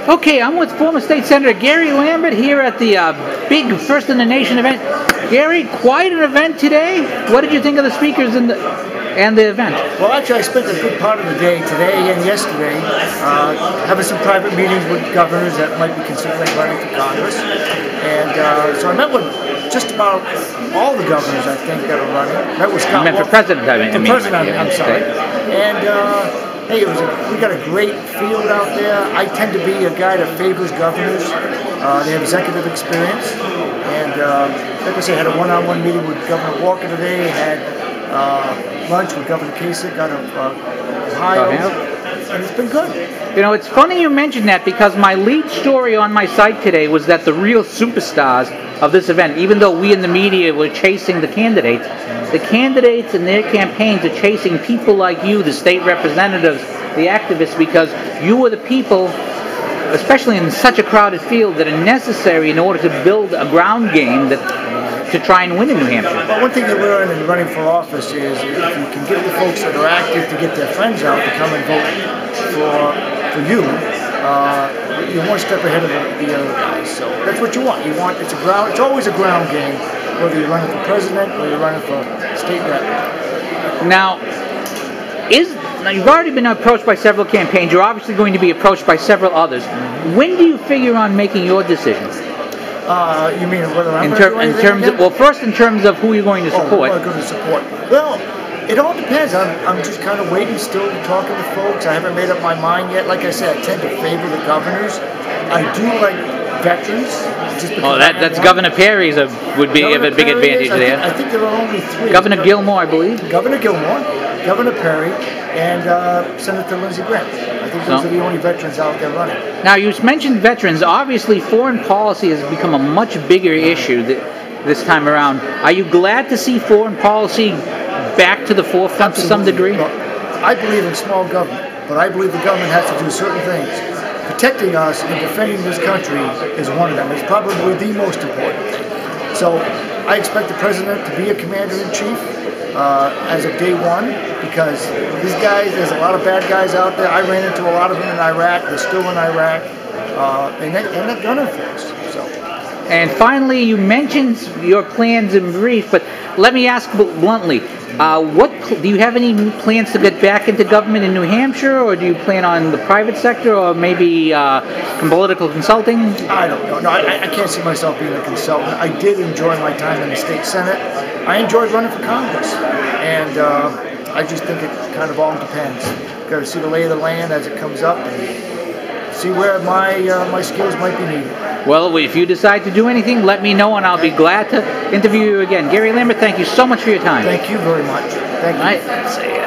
Okay, I'm with former State Senator Gary Lambert here at the big First in the Nation event. Gary, quite an event today. What did you think of the speakers and the event? Well, actually, I spent a good part of the day today and yesterday having some private meetings with governors that might be considering running for Congress. And so I met with just about all the governors, I think, that are running. Met with Scott. You meant for president, I mean. I'm sorry. And hey, we got a great field out there. I tend to be a guy that favors governors. They have executive experience. And like I said, I had a one-on-one meeting with Governor Walker today. Had lunch with Governor Kasich out of Ohio. And it's been good. You know, it's funny you mentioned that because my lead story on my site today was that the real superstars of this event, even though we in the media were chasing the candidates and their campaigns are chasing people like you, the state representatives, the activists, because you are the people, especially in such a crowded field, that are necessary in order to build a ground game to try and win in New Hampshire. Well, one thing you learn in running for office is if you can get the folks that are active to get their friends out to come and vote for you, you're one step ahead of the other guys. So that's what you want. It's always a ground game, whether you're running for president or you're running for state rep. Now, you've already been approached by several campaigns. You're obviously going to be approached by several others. When do you figure on making your decisions? You mean whether I'm going to do anything? Well, first in terms of who you're going to support. Who am I going to support? Well, it all depends. I'm just kind of waiting, still talking to folks. I haven't made up my mind yet. Like I said, I tend to favor the governors. I do like veterans. That's Governor Perry's would be a big advantage there. I think there are only three. Governor Gilmore, I believe. Governor Gilmore, Governor Perry, and Senator Lindsey Graham. I think those are the only veterans out there running. Now, you mentioned veterans. Obviously, foreign policy has become a much bigger issue this time around. Are you glad to see foreign policy back to the forefront to some degree? Look, I believe in small government, but I believe the government has to do certain things. Protecting us and defending this country is one of them. It's probably the most important thing. So I expect the president to be a commander-in-chief as of day one, because there's a lot of bad guys out there. I ran into a lot of them in Iraq. They're still in Iraq, and they're gunning for us. And finally, you mentioned your plans in brief, but let me ask bluntly, do you have any plans to get back into government in New Hampshire, or do you plan on the private sector, or maybe political consulting? I don't know. No, I can't see myself being a consultant. I did enjoy my time in the state senate. I enjoyed running for Congress, and I just think it kind of all depends. Got to see the lay of the land as it comes up, and see where my skills might be needed. Well, if you decide to do anything, let me know, and I'll be glad to interview you again. Gary Lambert, thank you so much for your time. Thank you very much. Thank you. All right.